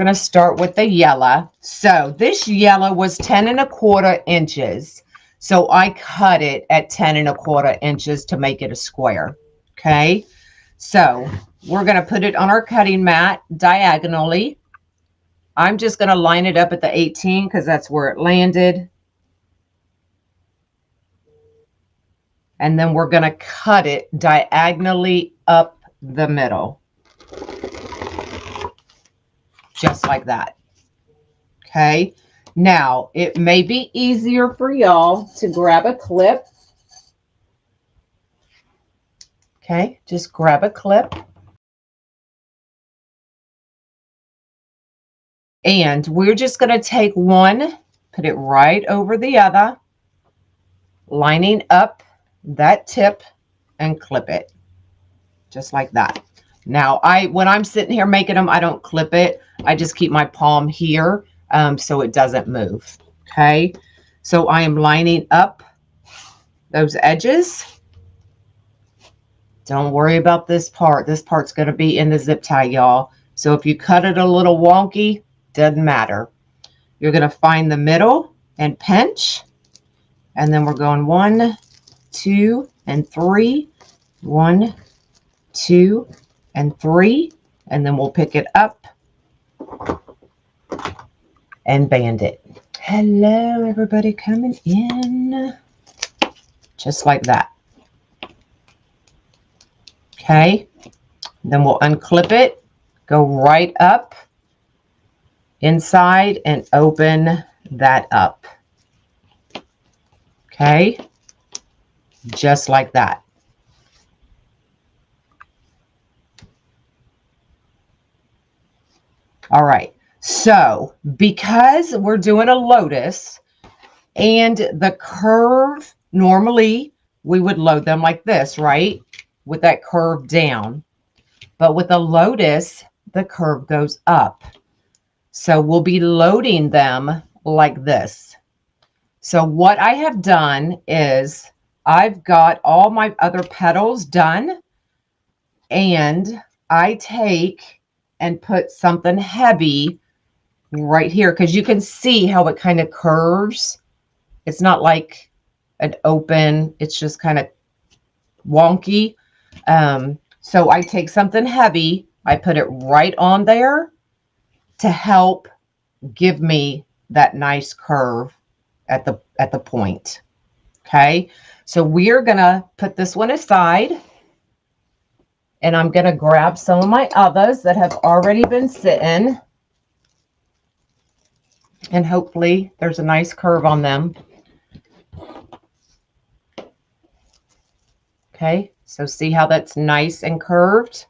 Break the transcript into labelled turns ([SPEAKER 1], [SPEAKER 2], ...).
[SPEAKER 1] going to start with the yellow. So this yellow was 10 1/4 inches. So I cut it at 10 1/4 inches to make it a square. Okay. So we're going to put it on our cutting mat diagonally. I'm just going to line it up at the 18 because that's where it landed. And then we're going to cut it diagonally up the middle. Just like that. Okay. Now, it may be easier for y'all to grab a clip. Okay. Just grab a clip. And we're just going to take one, put it right over the other, lining up that tip and clip it. Just like that. Now, when I'm sitting here making them, I don't clip it. I just keep my palm here so it doesn't move. Okay. So I am lining up those edges. Don't worry about this part. This part's going to be in the zip tie, y'all. So if you cut it a little wonky, doesn't matter. You're going to find the middle and pinch. And then we're going 1, 2, and 3. 1, 2, and 3. And then we'll pick it up and band it. Hello, everybody coming in. Just like that. Okay. Then we'll unclip it, go right up inside and open that up. Okay. Just like that. All right. So because we're doing a lotus and the curve, normally we would load them like this, right? With that curve down. But with a lotus, the curve goes up. So we'll be loading them like this. So what I have done is I've got all my other petals done, and I take and put something heavy right here because you can see how it kind of curves. It's not like an open, it's just kind of wonky. So I take something heavy, I put it right on there to help give me that nice curve at the point. Okay, so we're gonna put this one aside, and I'm gonna grab some of my others that have already been sitting, and hopefully there's a nice curve on them. Okay, so see how that's nice and curved?